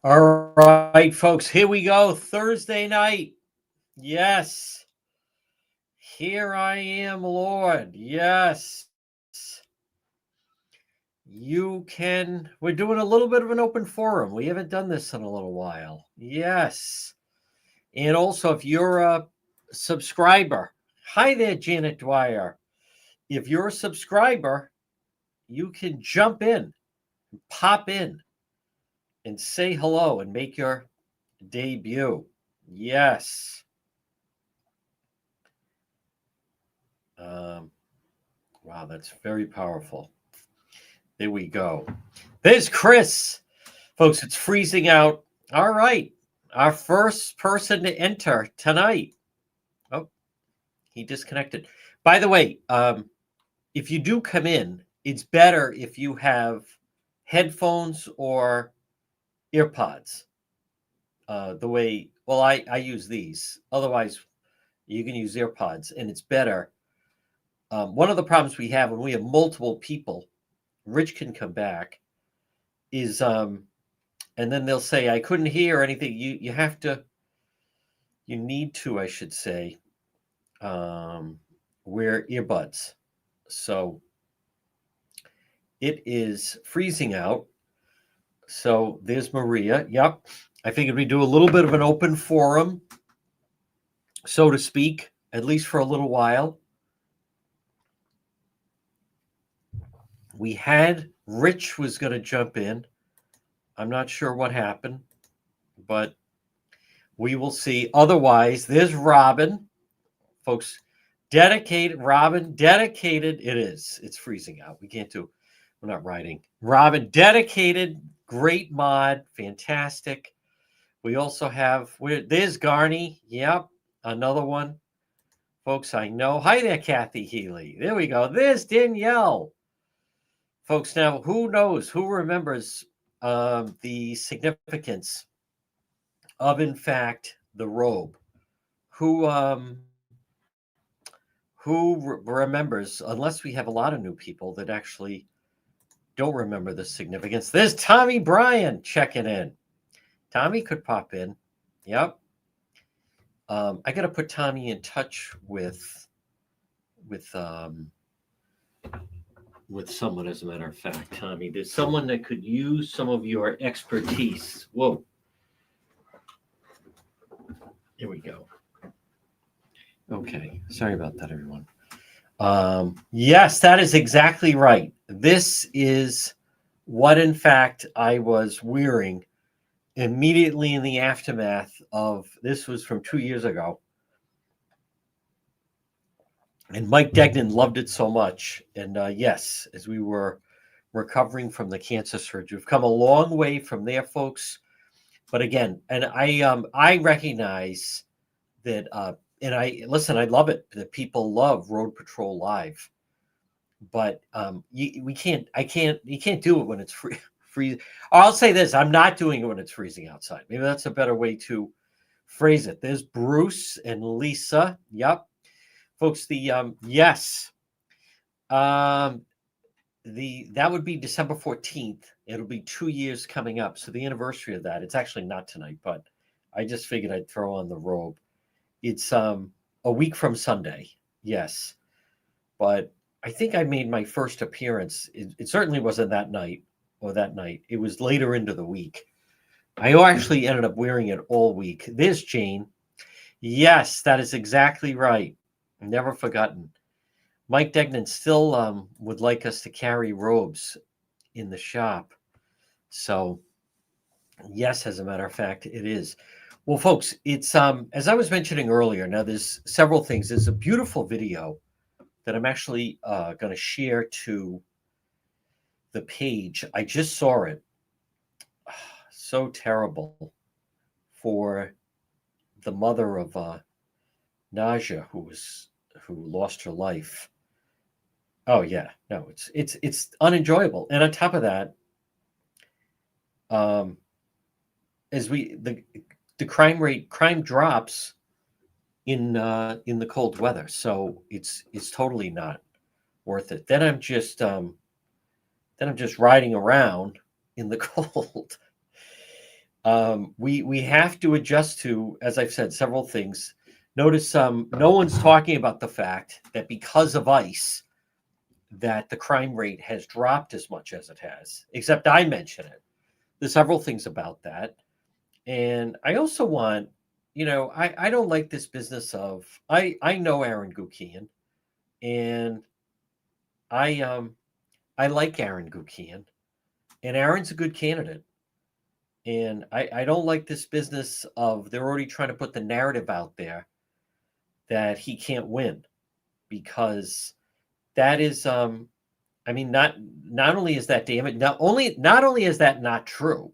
All right, folks, here we go. Thursday night. Yes. Here I am, Lord. Yes. We're doing a little bit of an open forum. We haven't done this in a little while. Yes. And also, if you're a subscriber, hi there, Janet Dwyer. If you're a subscriber, you can jump in, pop in, and say hello and make your debut. Yes. Um, wow, that's very powerful. There we go. There's Chris. Folks, it's freezing out. All right. Our first person to enter tonight. Oh, he disconnected. By the way, if you do come in, it's better if you have headphones or earpods. I use these. Otherwise, you can use earpods, and it's better. One of the problems we have when we have multiple people, Rich can come back, is and then they'll say, I couldn't hear anything. You need to, I should say, wear earbuds. So it is freezing out. So there's Maria. Yep. I figured we'd do a little bit of an open forum, so to speak, at least for a little while. We had Rich was going to jump in. I'm not sure what happened, but we will see. Otherwise, there's Robin. Folks, dedicated. Robin, dedicated. It is. It's freezing out. We're not riding. Robin, dedicated, great mod, fantastic. We also there's Garney. Yep, another one. Folks, I know. Hi there, Kathy Healy. There we go. There's Danielle. Folks, now who knows? Who remembers the significance of, in fact, the robe? Who remembers? Unless we have a lot of new people that actually don't remember the significance. There's Tommy Bryan checking in. Tommy could pop in. Yep. I got to put Tommy in touch with someone. As a matter of fact, Tommy, there's someone that could use some of your expertise. Whoa. Here we go. Okay. Sorry about that, everyone. Yes, that is exactly right. This is what, in fact, I was wearing immediately in the aftermath of this. Was from 2 years ago. And Mike Degnan loved it so much. And yes, as we were recovering from the cancer surgery, we've come a long way from there, folks. But again, and I recognize that, and I love it that people love Road Patrol Live. But you can't do it when it's freezing. I'll say this: I'm not doing it when it's freezing outside. Maybe that's a better way to phrase it. There's Bruce and Lisa. Yep, folks. Yes, that would be December 14th. It'll be 2 years coming up. So the anniversary of that. It's actually not tonight, but I just figured I'd throw on the robe. It's a week from Sunday. Yes, but I think I made my first appearance. It certainly wasn't that night or that night. It was later into the week. I actually ended up wearing it all week. There's Jane. Yes, that is exactly right. Never forgotten. Mike Degnan still would like us to carry robes in the shop. So, yes, as a matter of fact, it is. Well, folks, it's as I was mentioning earlier. Now, there's several things. There's a beautiful video that I'm actually going to share to the page. I just saw it. So terrible for the mother of Naja, who lost her life. Oh yeah, no, it's unenjoyable. And on top of that, as the crime drops in the cold weather, so it's totally not worth it. Then I'm just riding around in the cold. We have to adjust to, as I've said, several things. Notice no one's talking about the fact that because of ICE, that the crime rate has dropped as much as it has, except I mention it. There's several things about that. And I also want, I don't like this business of I know Aaron Gukian, and I like Aaron Gukian, and Aaron's a good candidate. And I don't like this business of they're already trying to put the narrative out there that he can't win, because that is I mean, not only is that damage, not only is that not true,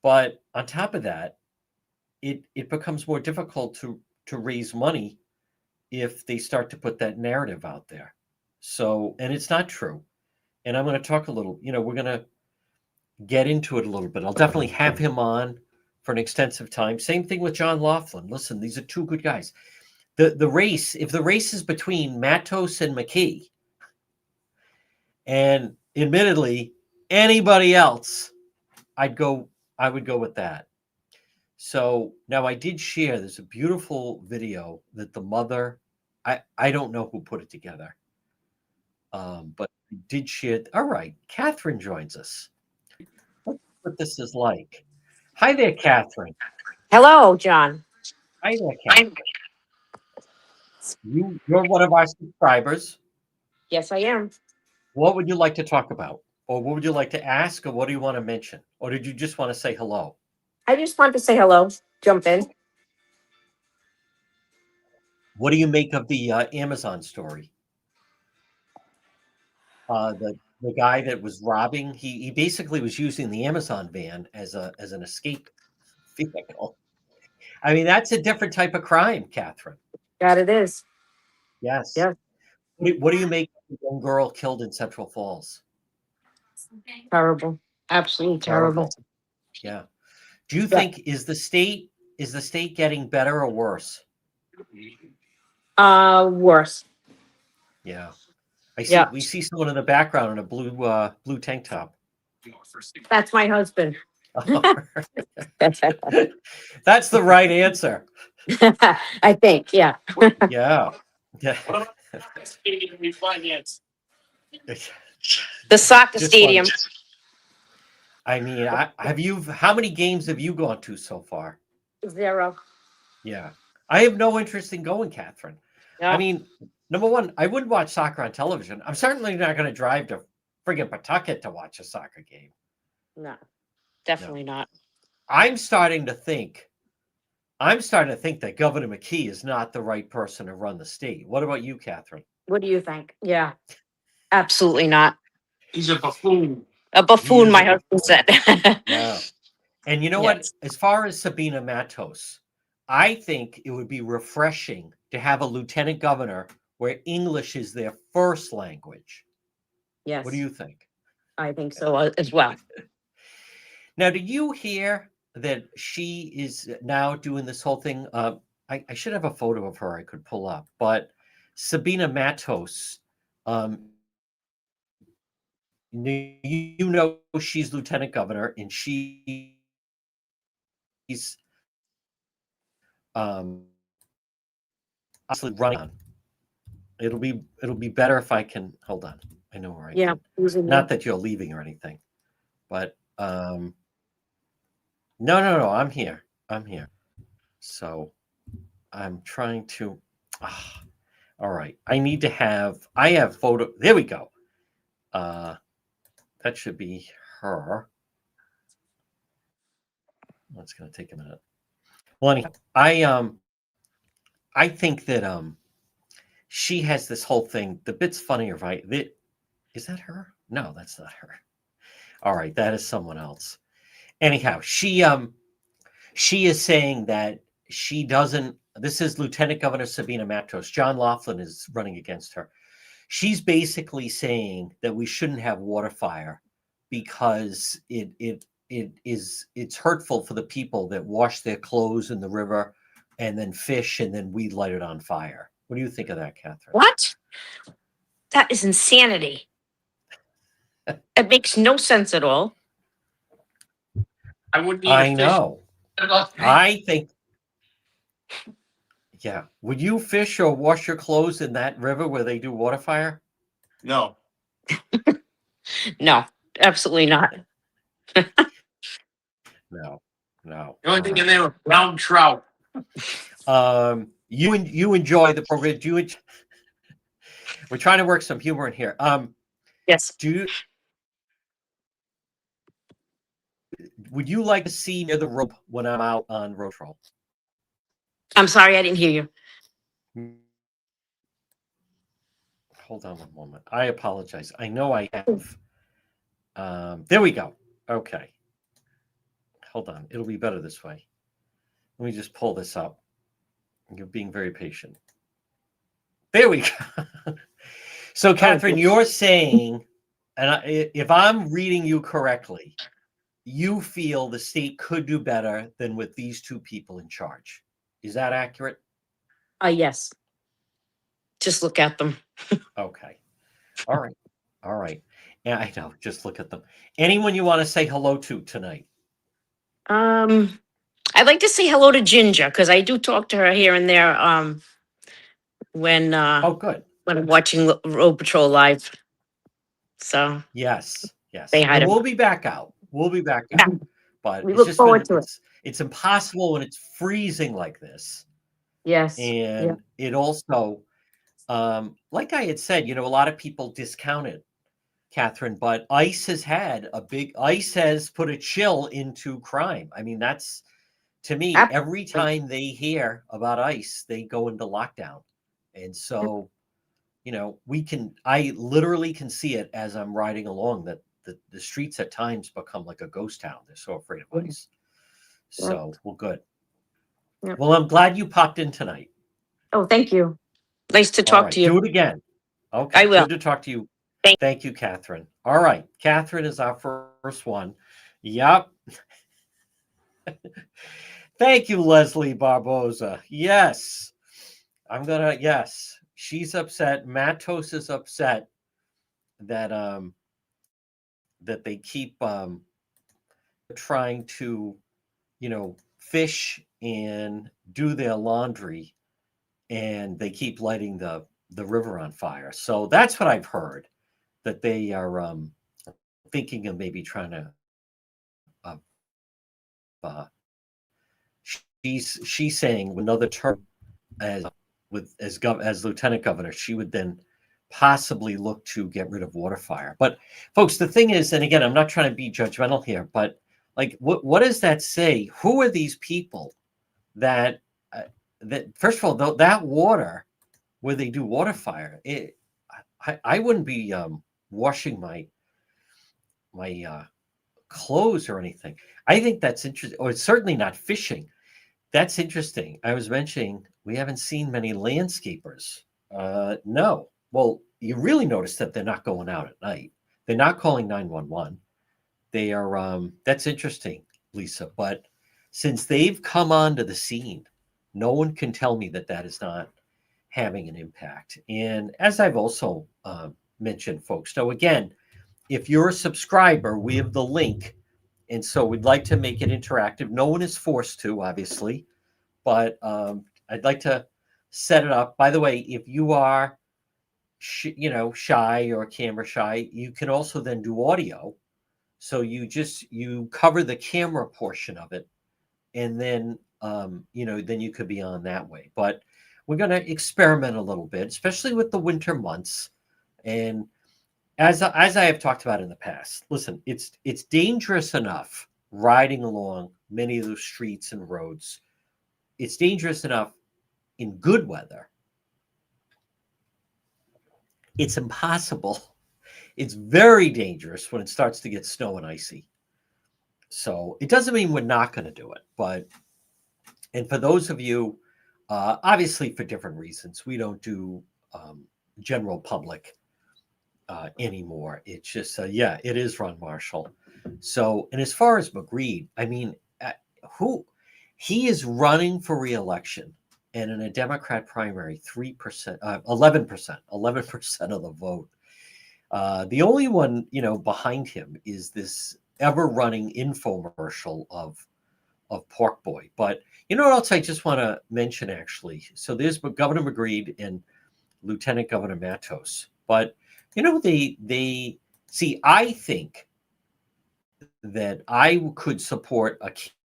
but on top of that, it becomes more difficult to raise money if they start to put that narrative out there. So, and it's not true. And I'm going to talk a little, we're going to get into it a little bit. I'll definitely have him on for an extensive time. Same thing with John Laughlin. Listen, these are two good guys. The race, if the race is between Matos and McKee, and admittedly anybody else, I would go with that. So now I did share, there's a beautiful video that the mother, I don't know who put it together, but I did share. All right, Catherine joins us. Let's see what this is like. Hi there, Catherine. Hello, John. Hi there, Catherine. You're one of our subscribers. Yes, I am. What would you like to talk about? Or what would you like to ask? Or what do you want to mention? Or did you just want to say hello? I just want to say hello. Jump in. What do you make of the Amazon story? The guy that was robbing, he basically was using the Amazon van as an escape vehicle. I mean, that's a different type of crime, Catherine. God, it is. Yes. Yeah. What do you make of the young girl killed in Central Falls? Terrible. Absolutely terrible. Yeah. Do you think is the state getting better or worse? Worse. Yeah. I see. Yeah. We see someone in the background in a blue tank top. That's my husband. That's the right answer. I think. Yeah. Yeah. Yeah. The soccer stadium. I mean, how many games have you gone to so far? 0. Yeah. I have no interest in going, Catherine. No. I mean, number one, I wouldn't watch soccer on television. I'm certainly not going to drive to friggin' Pawtucket to watch a soccer game. No, definitely not. I'm starting to think that Governor McKee is not the right person to run the state. What about you, Catherine? What do you think? Yeah, absolutely not. He's a buffoon. A buffoon, my husband said. Yeah. And you know what? As far as Sabina Matos, I think it would be refreshing to have a lieutenant governor where English is their first language. Yes. What do you think? I think so as well. Now, did you hear that she is now doing this whole thing? I should have a photo of her I could pull up, but Sabina Matos, she's lieutenant governor, and she's obviously running on. It'll be better if I can hold on. I know where I can. Not that you're leaving or anything, but no, I'm here. So I'm trying to all right. I have photo. There we go. That should be her. That's going to take a minute. Well, anyhow, I think that she has this whole thing. The bit's funnier, right? Is that her? No, that's not her. All right, that is someone else. Anyhow, she is saying that she doesn't. This is Lieutenant Governor Sabina Matos. John Laughlin is running against her. She's basically saying that we shouldn't have water fire because it's hurtful for the people that wash their clothes in the river and then fish and then we light it on fire. What do you think of that, Catherine? What? That is insanity. It makes no sense at all. I wouldn't eat I a fish. know. About three. I think, yeah. Would you fish or wash your clothes in that river where they do water fire? No. No, absolutely not. No, no. The only thing in there was brown trout. You enjoy the program. We're trying to work some humor in here. Yes. Would you like to see near the rope when I'm out on road patrol? I'm sorry, I didn't hear you. Hold on one moment. I apologize. I know I have. There we go. Okay. Hold on. It'll be better this way. Let me just pull this up. You're being very patient. There we go. So, Catherine, you're saying, and if I'm reading you correctly, you feel the state could do better than with these two people in charge. Is that accurate? Yes. Just look at them. Okay. All right. All right. Yeah, I know. Just look at them. Anyone you want to say hello to tonight? I'd like to say hello to Ginger because I do talk to her here and there. When Oh, good. when I'm watching Road Patrol live. So Yes. Yes. say hi And to we'll be back out. We'll be back Yeah. out. But We it's look just forward to it. it's impossible when it's freezing like this. Yes. And it also, like I had said, a lot of people discount it, Catherine, but ICE has put a chill into crime. I mean, that's, to me, every time they hear about ICE, they go into lockdown. And so, I literally can see it as I'm riding along that the streets at times become like a ghost town. They're so afraid of ICE. So, well, good. Yep. Well, I'm glad you popped in tonight. Oh, thank you. Nice to All talk right, to you. do it again. Okay, I will. good to talk to you. Thank- Thank you, Catherine. All right, Catherine is our first one. Yep. Thank you, Leslie Barboza. Yes. Yes. She's upset. Matos is upset that that they keep trying to, fish and do their laundry, and they keep lighting the river on fire. So that's what I've heard, that they are thinking of maybe trying to. She's saying another term as lieutenant governor, she would then possibly look to get rid of water fire. But folks, the thing is, and again, I'm not trying to be judgmental here, but like, what does that say? Who are these people that first of all, that water where they do water fire, I wouldn't be washing my clothes or anything. I think that's interesting, or it's certainly not fishing. That's interesting. I was mentioning we haven't seen many landscapers. No. Well, you really notice that they're not going out at night. They're not calling 911. They are, that's interesting, Lisa. But since they've come onto the scene, no one can tell me that is not having an impact. And as I've also mentioned, folks, so again, if you're a subscriber, we have the link. And so we'd like to make it interactive. No one is forced to, obviously, but I'd like to set it up. By the way, if you are, shy or camera shy, you can also then do audio. So you cover the camera portion of it, and then then you could be on that way. But we're going to experiment a little bit, especially with the winter months. And as I have talked about in the past, listen, it's dangerous enough riding along many of those streets and roads. It's dangerous enough in good weather. It's impossible. It's very dangerous when it starts to get snow and icy. So it doesn't mean we're not going to do it, and for those of you, obviously for different reasons, we don't do general public anymore. It's just, it is Ron Marshall. So, and as far as McGreed, I mean, he is running for re-election, and in a Democrat primary, 3%, 11% of the vote. The only one, behind him is this ever running infomercial of Pork Boy. But you know what else I just want to mention actually? So there's Governor McGreed and Lieutenant Governor Matos. But you know, they see, I think that I could support a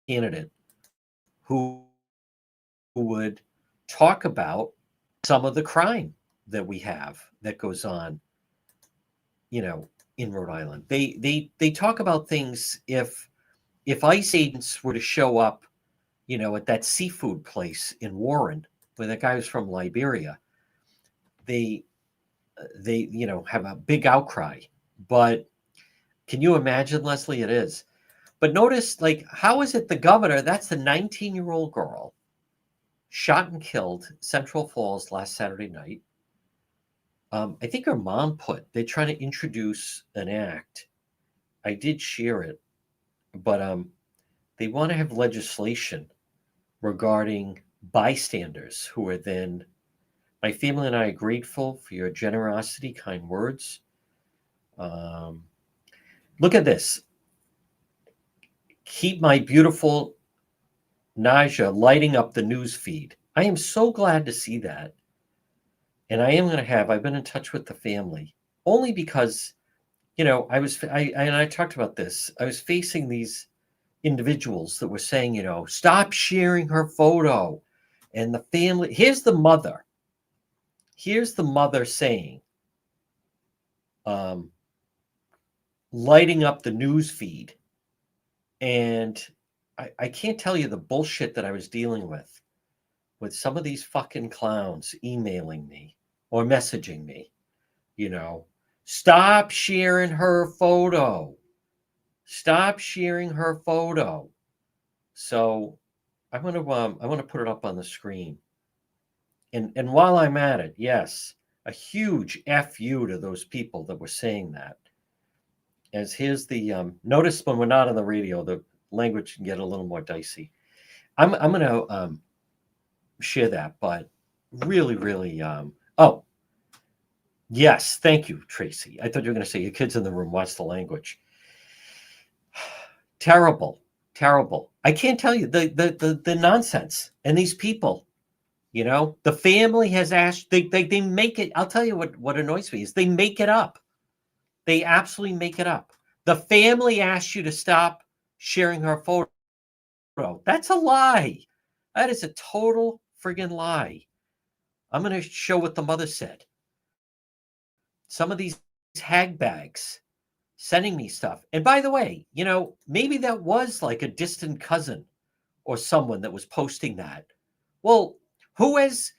candidate who would talk about some of the crime that we have that goes on, you know, in Rhode Island. They talk about things. If ICE agents were to show up, you know, at that seafood place in Warren, where that guy was from Liberia, they you know, have a big outcry. But can you imagine, Leslie? It is. But notice, like, how is it the governor, that's the 19-year-old girl, shot and killed Central Falls last Saturday night. I think her mom they're trying to introduce an act. I did share it, but they want to have legislation regarding bystanders who are then, my family and I are grateful for your generosity, kind words. Look at this. Keep my beautiful Naja lighting up the news feed. I am so glad to see that. And I've been in touch with the family only because, you know, I talked about this. I was facing these individuals that were saying, you know, stop sharing her photo. And the family, here's the mother saying, lighting up the news feed. And I can't tell you the bullshit that I was dealing with some of these fucking clowns emailing me or messaging me, you know, stop sharing her photo. Stop sharing her photo. So I want to put it up on the screen. And while I'm at it, yes, a huge FU to those people that were saying that. As here's the notice when we're not on the radio, the language can get a little more dicey. I'm going to share that, but really, oh, yes, thank you, Tracy. I thought you were going to say your kids in the room watch the language. Terrible. I can't tell you the nonsense. And these people, you know, the family has asked, they make it. I'll tell you what annoys me is they make it up. They absolutely make it up. The family asked you to stop sharing her photo. That's a lie. That is a total friggin' lie. I'm going to show what the mother said. Some of these hag bags sending me stuff. And by the way, you know, maybe that was like a distant cousin or someone that was posting that. Well, who's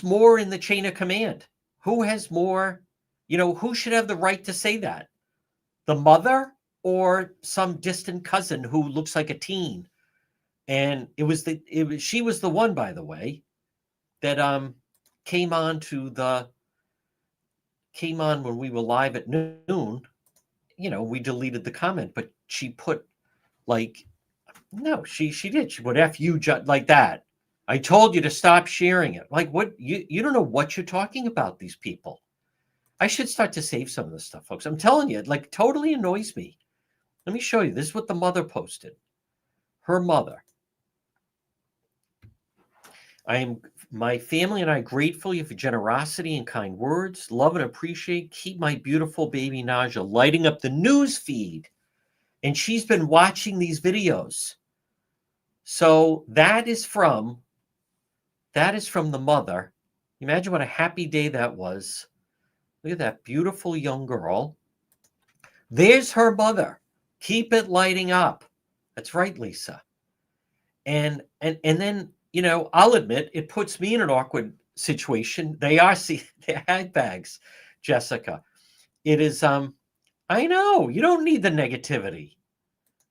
more in the chain of command? Who has more, you know, who should have the right to say that? The mother or some distant cousin who looks like a teen? And she was the one, by the way, that came on when we were live at noon. You know, we deleted the comment, but she put like, no, she did. She put F you like that. I told you to stop sharing it. Like, what? You don't know what you're talking about, these people. I should start to save some of this stuff, folks. I'm telling you, it like totally annoys me. Let me show you. This is what the mother posted. Her mother. My family and I grateful for your generosity and kind words. Love and appreciate. Keep my beautiful baby Naja lighting up the news feed. And she's been watching these videos. So that is from the mother. Imagine what a happy day that was. Look at that beautiful young girl. There's her mother. Keep it lighting up. That's right, Lisa. And then, you know, I'll admit it puts me in an awkward situation. They're hag bags, Jessica. It is I know, you don't need the negativity.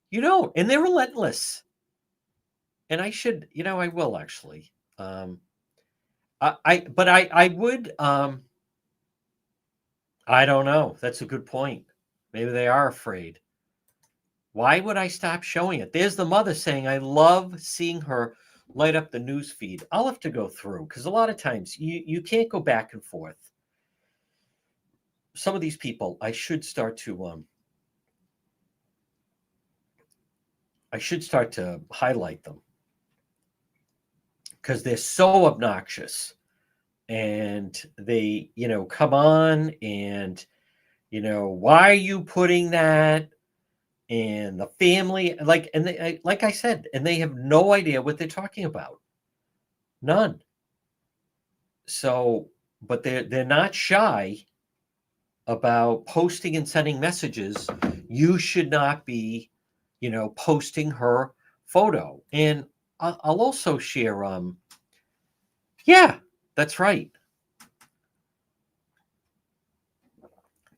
You don't, and they're relentless. And I should, you know, I will actually. I would I don't know. That's a good point. Maybe they are afraid. Why would I stop showing it? There's the mother saying, I love seeing her light up the news feed. I'll have to go through because a lot of times you can't go back and forth. Some of these people, I should start to I should start to highlight them because they're so obnoxious, and they, come on and, why are you putting that? And the family, and like I said, and they have no idea what they're talking about. None. So, but they're not shy about posting and sending messages. You should not be, posting her photo. And I'll also share. Yeah, that's right.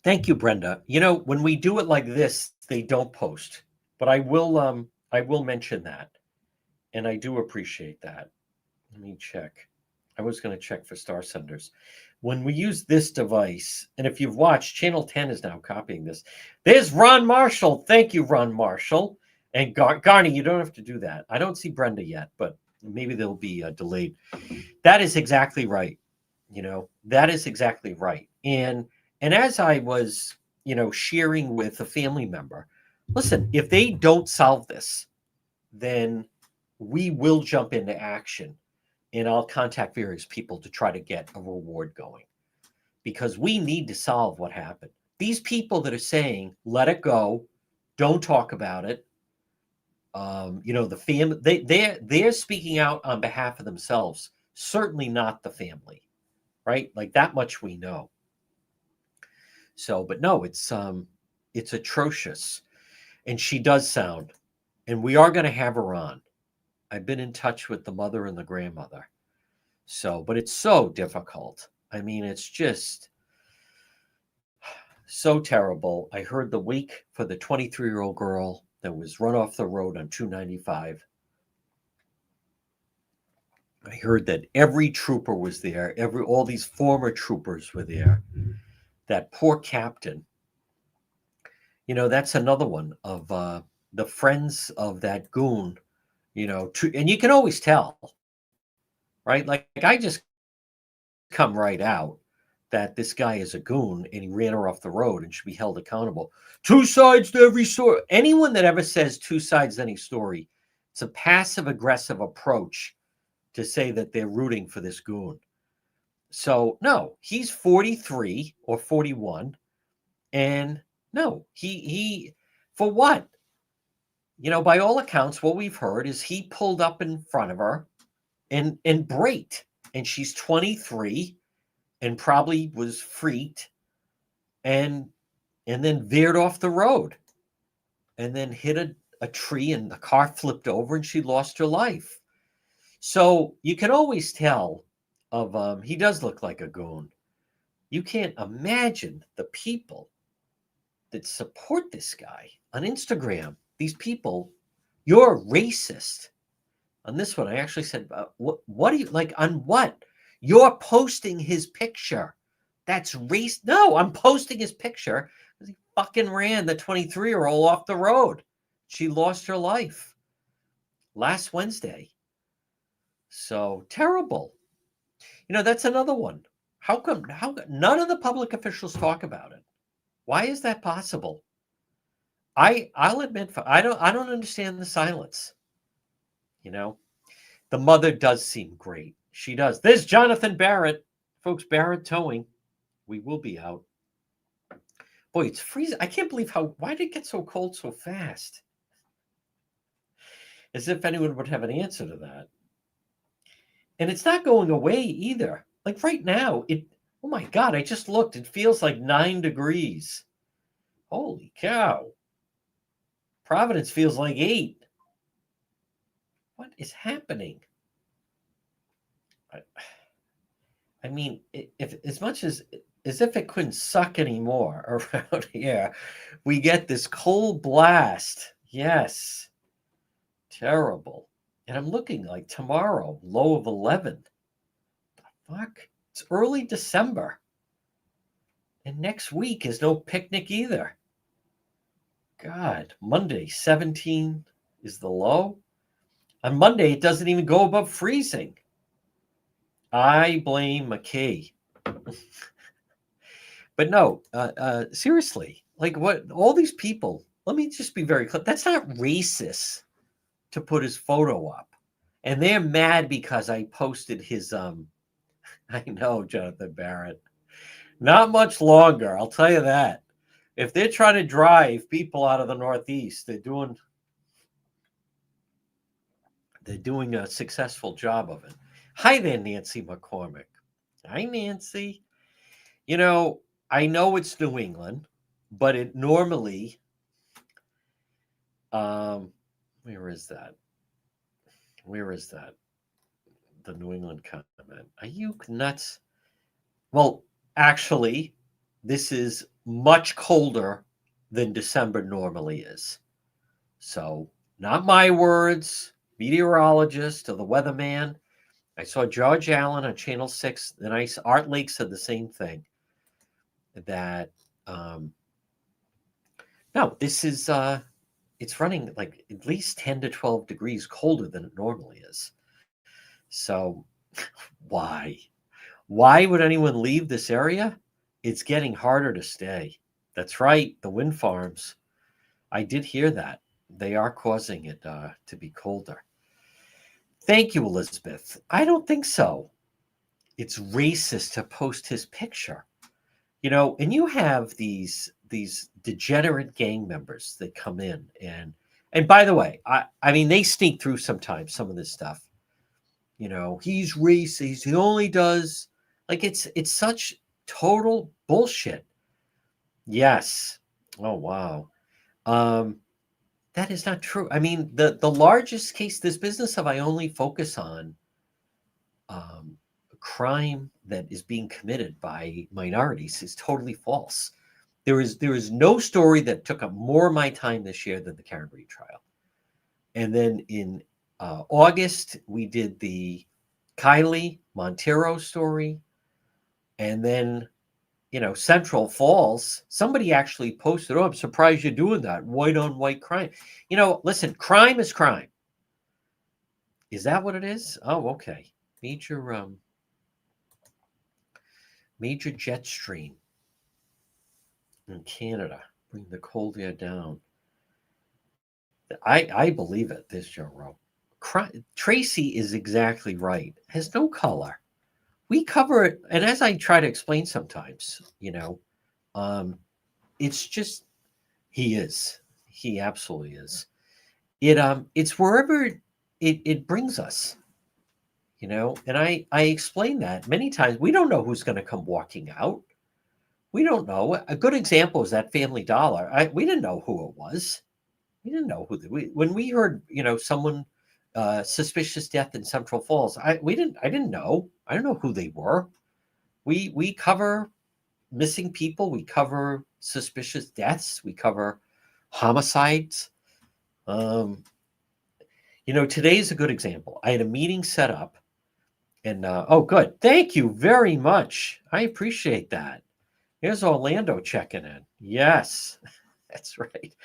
Thank you, Brenda. When we do it like this, they don't post, but I will mention that, and I do appreciate that. Let me check. I was going to check for star senders. When we use this device, and if you've watched, Channel 10 is now copying this. There's Ron Marshall. Thank you, Ron Marshall. And Garney, you don't have to do that. I don't see Brenda yet, but maybe they'll be delayed. That is exactly right. That is exactly right. And as I was, sharing with a family member, listen, if they don't solve this, then we will jump into action, and I'll contact various people to try to get a reward going, because we need to solve what happened. These people that are saying, let it go, don't talk about it. The family, they're speaking out on behalf of themselves, certainly not the family, right? Like, that much we know. So, but no, it's atrocious. And she does sound, and we are going to have her on. I've been in touch with the mother and the grandmother. So, but it's so difficult. I mean, it's just so terrible. I heard the week for the 23-year-old girl that was run off the road on 295. I heard that every trooper was there. All these former troopers were there. That poor captain. That's another one of the friends of that goon. And you can always tell, right? Like, I just come right out that this guy is a goon and he ran her off the road and should be held accountable. Two sides to every story. Anyone that ever says two sides to any story, it's a passive aggressive approach to say that they're rooting for this goon. So no, he's 43 or 41, and no, he for what? By all accounts, what we've heard is he pulled up in front of her and braked, and she's 23 and probably was freaked and then veered off the road and then hit a tree, and the car flipped over and she lost her life. So you can always tell he does look like a goon. You can't imagine the people that support this guy on Instagram. These people, you're racist. On this one, I actually said, what do you, like, on what? You're posting his picture. That's race. No, I'm posting his picture because he fucking ran the 23-year-old off the road. She lost her life last Wednesday. So terrible. That's another one. How come none of the public officials talk about it? Why is that possible? I'll admit, I don't understand the silence. The mother does seem great. She does. There's Jonathan Barrett. Folks, Barrett Towing. We will be out. Boy, it's freezing. I can't believe why did it get so cold so fast? As if anyone would have an answer to that. And it's not going away either. Like right now, oh my God, I just looked. It feels like 9 degrees. Holy cow. Providence feels like 8. What is happening? I mean, if as much as if it couldn't suck anymore around here, we get this cold blast. Yes. Terrible. And I'm looking like tomorrow, low of 11. The fuck? It's early December. And next week is no picnic either. God, Monday, 17 is the low. On Monday, it doesn't even go above freezing. I blame McKay. But no, seriously, like what? All these people, let me just be very clear. That's not racist. to put his photo up. And they're mad because I posted his I know, Jonathan Barrett. Not much longer, I'll tell you that. If they're trying to drive people out of the Northeast, they're doing a successful job of it. Hi there, Nancy McCormick. Hi, Nancy. You know, I know it's New England, but it normally, where is that? Where is that? The New England comment. Are you nuts? Well, actually, this is much colder than December normally is. So, not my words, meteorologist or the weatherman. I saw George Allen on Channel 6. The nice Art Lake said the same thing. That no, this is it's running like at least 10 to 12 degrees colder than it normally is. So why? Why would anyone leave this area? It's getting harder to stay. That's right, the wind farms. I did hear that. They are causing it to be colder. Thank you, Elizabeth. I don't think so. It's racist to post his picture. You know, and you have these degenerate gang members that come in and by the way, I mean they sneak through sometimes some of this stuff. You know, he's racist. He only does like it's such total bullshit. Yes. Oh wow. That is not true. I mean, the largest case, this business of I only focus on crime that is being committed by minorities is totally false. There is no story that took up more of my time this year than the Karen Reed trial. And then in August, we did the Kylie Montero story. And then, you know, Central Falls, somebody actually posted, oh, I'm surprised you're doing that. White on white crime. You know, listen, crime is crime. Is that what it is? Oh, okay. Major jet stream in Canada. Bring the cold air down. I believe it, this Joe Rowe. Tracy is exactly right. Has no color. We cover it, and as I try to explain sometimes, you know, it's just he is. He absolutely is. It's wherever it brings us, you know, and I explain that many times. We don't know who's going to come walking out. We don't know. A good example is that Family Dollar. We didn't know who it was. We didn't know who when we heard, you know, someone suspicious death in Central Falls. I didn't know. I don't know who they were. We cover missing people. We cover suspicious deaths. We cover homicides. You know, today's a good example. I had a meeting set up, and oh, good. Thank you very much. I appreciate that. Here's Orlando checking in. Yes, that's right.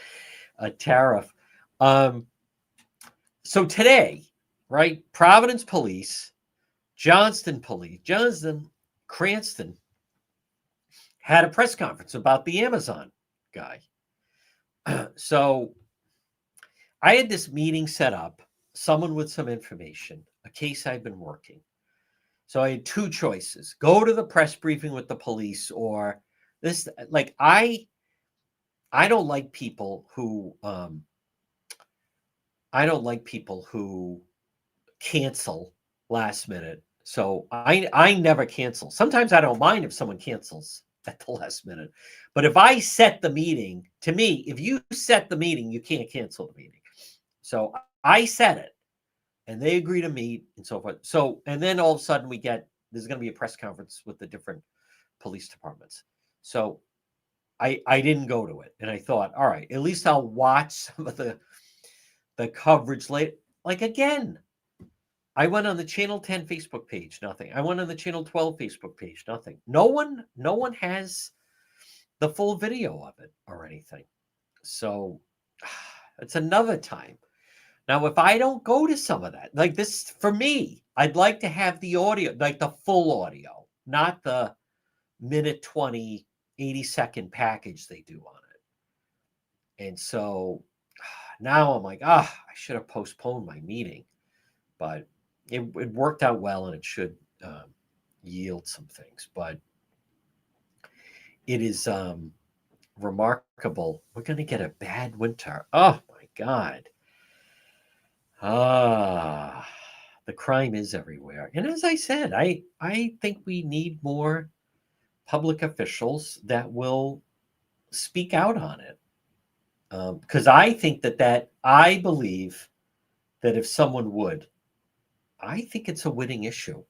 A tariff. So today, right? Providence Police, Johnston Cranston had a press conference about the Amazon guy. So I had this meeting set up, someone with some information, a case I've been working. So I had two choices: go to the press briefing with the police, or this. Like I don't like people who cancel last minute. So I never cancel. Sometimes I don't mind if someone cancels at the last minute. But if I set the meeting, to me, if you set the meeting, you can't cancel the meeting. So I set it and they agree to meet and so forth. So, and then all of a sudden there's going to be a press conference with the different police departments. So I didn't go to it. And I thought, all right, at least I'll watch some of the coverage later. Like again, I went on the Channel 10 Facebook page, nothing. I went on the Channel 12 Facebook page, nothing. No one has the full video of it or anything. So it's another time. Now, if I don't go to some of that, like this, for me, I'd like to have the audio, like the full audio, not the minute 20, 80-second package they do on it. And so now I'm like, I should have postponed my meeting, but it worked out well, and it should yield some things. But it is remarkable. We're going to get a bad winter. Oh my God. The crime is everywhere. And as I said, I think we need more public officials that will speak out on it. Because I think that I believe that if someone would, I think it's a winning issue.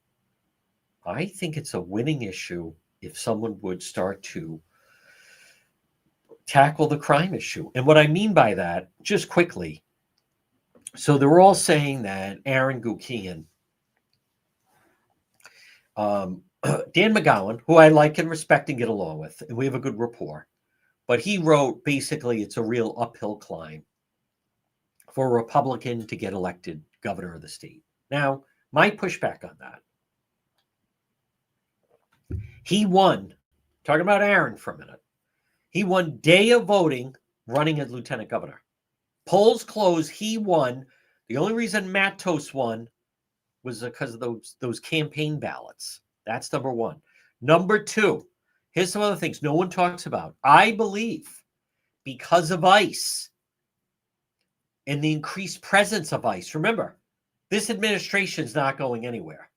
I think it's a winning issue if someone would start to tackle the crime issue. And what I mean by that, just quickly, so they're all saying that Aaron Gukian, Dan McGowan, who I like and respect and get along with, and we have a good rapport, but he wrote basically it's a real uphill climb for a Republican to get elected governor of the state. Now, my pushback on that, he won, talking about Aaron for a minute, he won day of voting running as lieutenant governor. Polls closed, he won. The only reason Matos won was because of those campaign ballots. That's number one. Number two, here's some other things no one talks about. I believe because of ICE and the increased presence of ICE, remember, this administration is not going anywhere.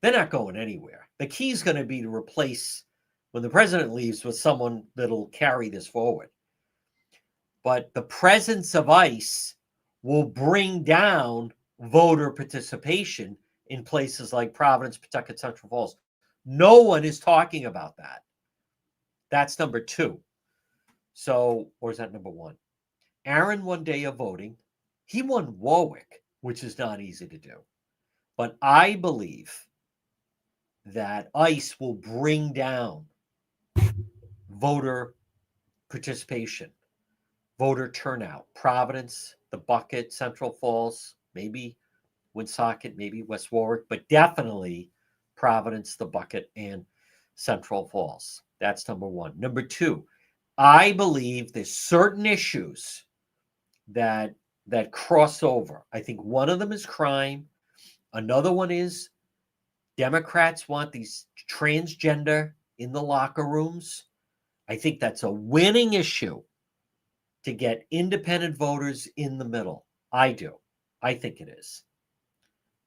They're not going anywhere. The key is going to be to replace, when the president leaves, with someone that'll carry this forward. But the presence of ICE will bring down voter participation in places like Providence, Pawtucket, Central Falls. No one is talking about that. That's number two. So, or is that number one? Aaron won day of voting. He won Warwick, which is not easy to do. But I believe that ICE will bring down voter participation, voter turnout. Providence, the Bucket, Central Falls, maybe Woonsocket, maybe West Warwick, but definitely Providence, the Bucket, and Central Falls. That's number one. Number two, I believe there's certain issues that cross over. I think one of them is crime. Another one is Democrats want these transgender in the locker rooms. I think that's a winning issue to get independent voters in the middle. I do. I think it is.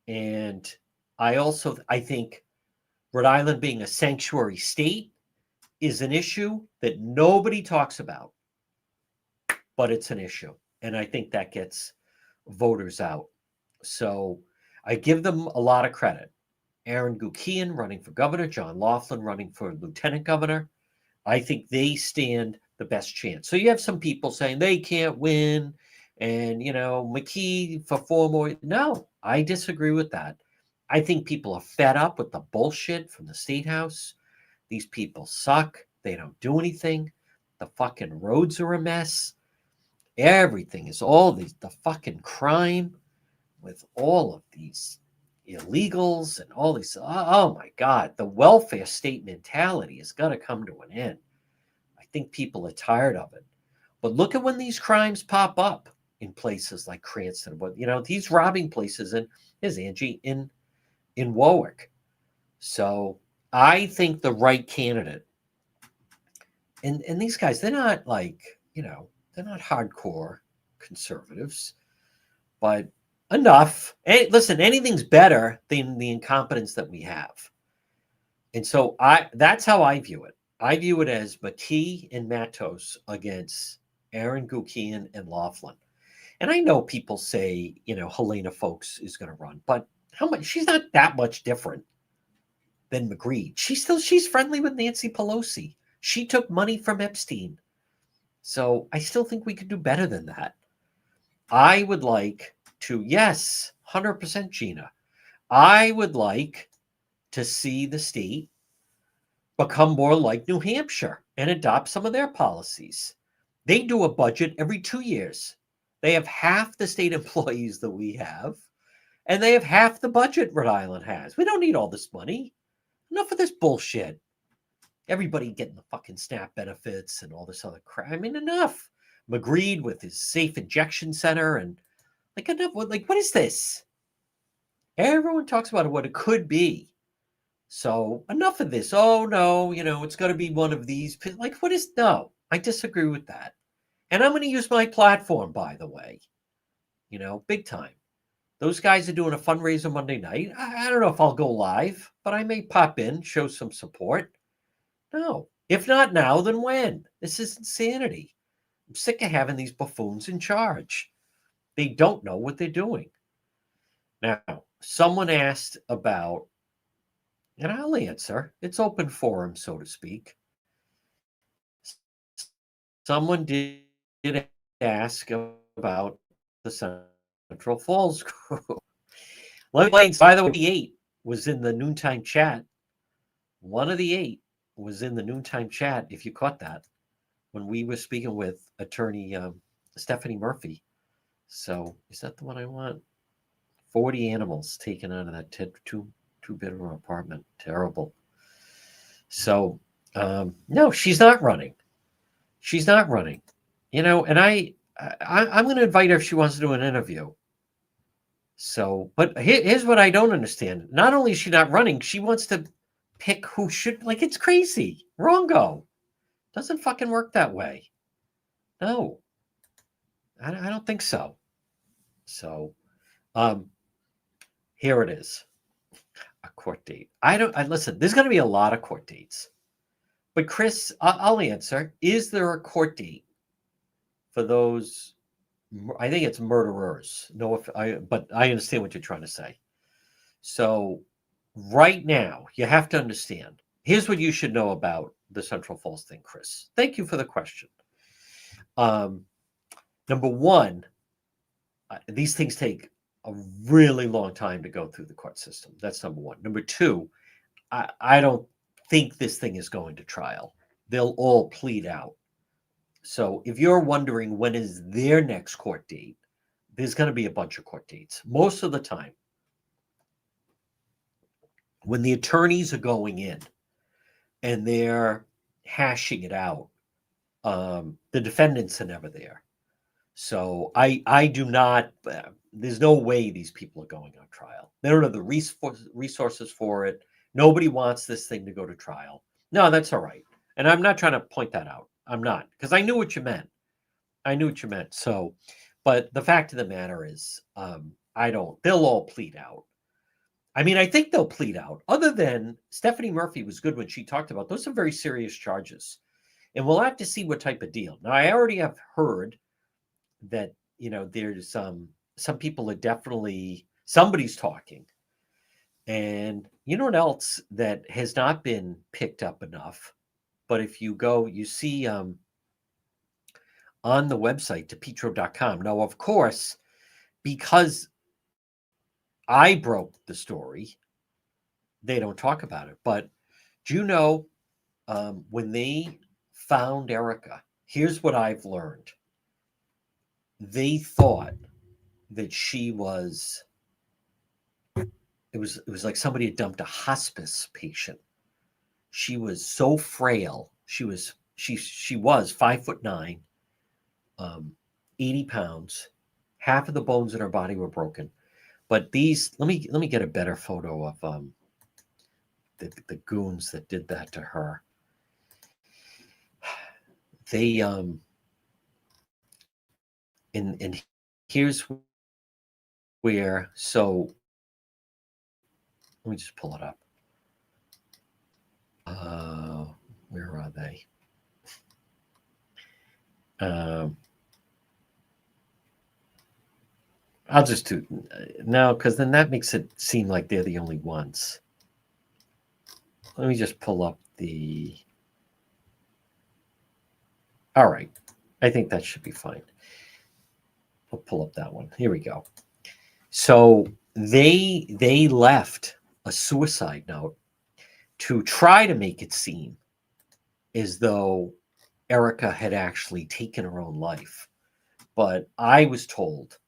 And I think Rhode Island being a sanctuary state is an issue that nobody talks about, but it's an issue. And I think that gets voters out. So I give them a lot of credit. Aaron Gukian running for governor, John Laughlin running for lieutenant governor. I think they stand the best chance. So you have some people saying they can't win, and McKee for 4 more. No, I disagree with that. I think people are fed up with the bullshit from the State House. These people suck. They don't do anything. The fucking roads are a mess. Everything is the fucking crime with all of these illegals and all these. Oh my God, the welfare state mentality has got to come to an end. I think people are tired of it. But look at when these crimes pop up in places like Cranston. But these robbing places, and here's Angie in Warwick. So I think the right candidate, and these guys, they're not they're not hardcore conservatives, but enough. And listen, anything's better than the incompetence that we have. And so that's how I view it. I view it as McKee and Matos against Aaron Gukian and Laughlin. And I know people say, Helena Foulkes is going to run, but how much? She's not that much different than McGreed. She's friendly with Nancy Pelosi. She took money from Epstein. So I still think we could do better than that. I would like to, yes, 100% Gina. I would like to see the state become more like New Hampshire and adopt some of their policies. They do a budget every 2 years. They have half the state employees that we have, and they have half the budget Rhode Island has. We don't need all this money. Enough of this bullshit. Everybody getting the fucking SNAP benefits and all this other crap. I mean, enough. Magritte with his safe injection center and like enough. Like what is this? Everyone talks about what it could be. So enough of this. Oh no, it's going to be one of these. Like what is? No, I disagree with that. And I'm going to use my platform, by the way. Big time. Those guys are doing a fundraiser Monday night. I don't know if I'll go live, but I may pop in, show some support. No. If not now, then when? This is insanity. I'm sick of having these buffoons in charge. They don't know what they're doing. Now, someone asked about, and I'll answer. It's open forum, so to speak. Someone did ask about the Central Falls group. By the way, the 8 was in the noontime chat. One of the 8 was in the noontime chat, if you caught that, when we were speaking with attorney Stephanie Murphy. So is that the one I want? 40 animals taken out of that two-bedroom apartment. Terrible. So, no, she's not running. She's not running. And I'm going to invite her if she wants to do an interview. So, but here's what I don't understand. Not only is she not running, she wants to pick who should, like, it's crazy. Wrongo. Doesn't fucking work that way. No. I don't think so. So, here it is. A court date. Listen, there's going to be a lot of court dates. But Chris, I'll answer. Is there a court date for those? I think it's murderers. But I understand what you're trying to say. So right now, you have to understand. Here's what you should know about the Central Falls thing, Chris. Thank you for the question. Number one, these things take a really long time to go through the court system. That's number one. Number two, I don't think this thing is going to trial. They'll all plead out. So if you're wondering when is their next court date, there's going to be a bunch of court dates. Most of the time, when the attorneys are going in and they're hashing it out, the defendants are never there. So I do not, there's no way these people are going on trial. They don't have the resources for it. Nobody wants this thing to go to trial. No, that's all right. And I'm not trying to point that out. I'm not, because I knew what you meant. So, but the fact of the matter is, they'll all plead out. I mean, I think they'll plead out. Other than Stephanie Murphy was good when she talked about those are very serious charges. And we'll have to see what type of deal. Now, I already have heard that, there's some people are definitely, somebody's talking. And you know what else that has not been picked up enough? But if you go, you see on the website, DePetro.com. Now, of course, because I broke the story, they don't talk about it. But do you know, when they found Erica, here's what I've learned. They thought that she was, it was like somebody had dumped a hospice patient. She was so frail. She was 5'9", 80 pounds. Half of the bones in her body were broken. But these, let me get a better photo of the goons that did that to her. They and here's where, so let me just pull it up. Where are they? I'll just do no, because then that makes it seem like they're the only ones. Let me just pull up the. All right, I think that should be fine. I'll pull up that one. Here we go. So they left a suicide note to try to make it seem as though Erica had actually taken her own life. But I was told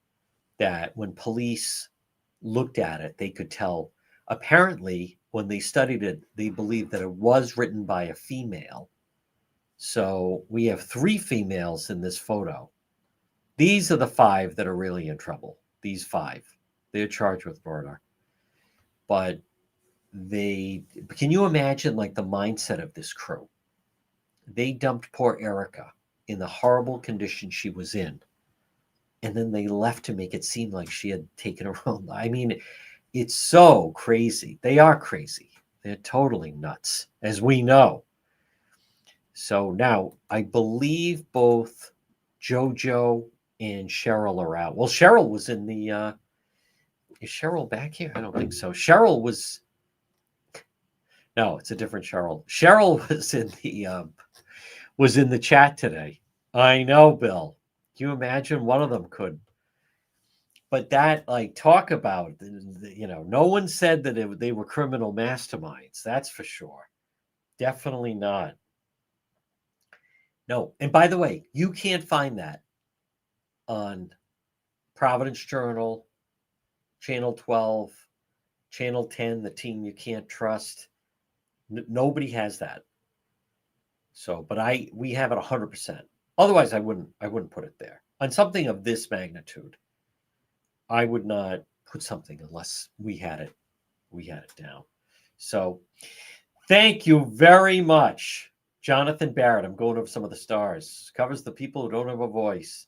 that when police looked at it, they could tell. Apparently, when they studied it, they believed that it was written by a female So we have 3 females in this photo. These are the 5 that are really in trouble. These 5. They're charged with murder. But can you imagine like the mindset of this crew? They dumped poor Erica in the horrible condition she was in. And then they left to make it seem like she had taken her own life. I mean, it's so crazy. They are crazy. They're totally nuts, as we know. So now I believe both JoJo and Cheryl are out. Well, Cheryl was in the is Cheryl back here? I don't think so. Cheryl was no, it's a different Cheryl. Cheryl was in the chat today. I know, Bill. Can you imagine? One of them could. But that, like, talk about, no one said that they were criminal masterminds. That's for sure. Definitely not. No. And by the way, you can't find that on Providence Journal, Channel 12, Channel 10, The Team You Can't Trust. Nobody has that. So, but we have it 100%. Otherwise, I wouldn't put it there. On something of this magnitude, I would not put something unless we had it down. So, thank you very much, Jonathan Barrett. I'm going over some of the stars. Covers the people who don't have a voice.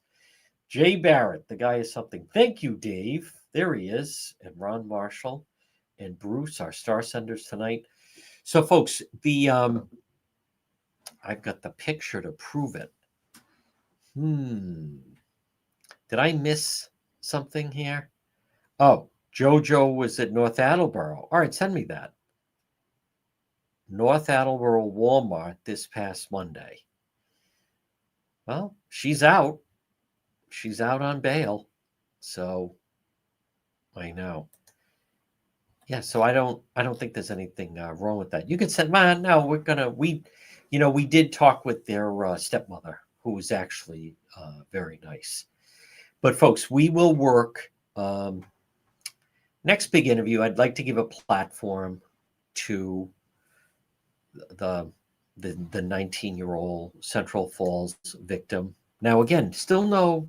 Jay Barrett, the guy is something. Thank you, Dave. There he is. And Ron Marshall and Bruce, our star senders tonight. So, folks, I've got the picture to prove it. Did I miss something here? Oh, JoJo was at North Attleboro. All right, send me that. North Attleboro Walmart this past Monday. Well, she's out. She's out on bail. So I know. Yeah, so I don't think there's anything wrong with that. You can send, man, no, we did talk with their stepmother, who was actually very nice. But folks, we will work. Next big interview, I'd like to give a platform to the 19-year-old Central Falls victim. Now, again, still no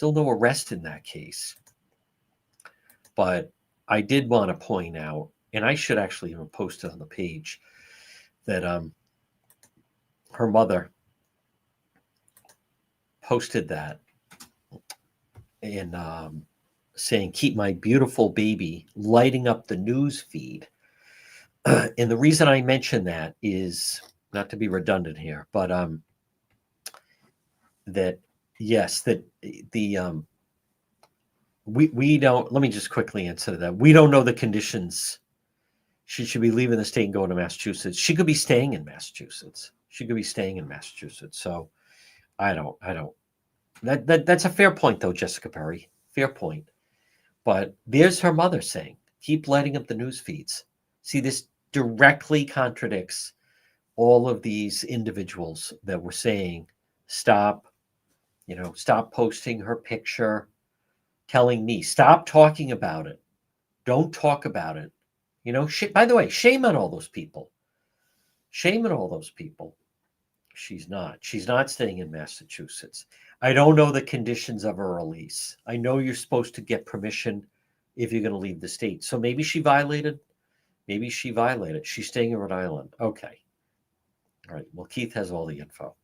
arrest in that case. But I did want to point out, and I should actually even post it on the page, that her mother posted that and saying, "Keep my beautiful baby," lighting up the news feed. And the reason I mention that is not to be redundant here, but that yes, that the we don't. Let me just quickly answer that. We don't know the conditions. She should be leaving the state and going to Massachusetts. She could be staying in Massachusetts. So I don't. That's a fair point, though, Jessica Perry. Fair point. But there's her mother saying, "Keep lighting up the news feeds." See, this directly contradicts all of these individuals that were saying, stop posting her picture, telling me, stop talking about it. Don't talk about it. By the way, shame on all those people. Shame on all those people. She's not staying in Massachusetts. I don't know the conditions of her release. I know you're supposed to get permission if you're going to leave the state. So maybe she violated. She's staying in Rhode Island. Okay. All right. Well, Keith has all the info.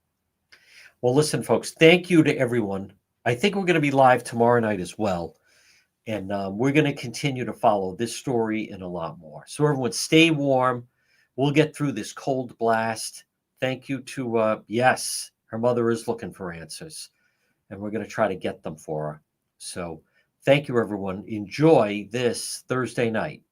Well, listen, folks, thank you to everyone. I think we're going to be live tomorrow night as well. And we're going to continue to follow this story and a lot more. So everyone stay warm. We'll get through this cold blast. Thank you to, yes, her mother is looking for answers. And we're going to try to get them for her. So thank you, everyone. Enjoy this Thursday night.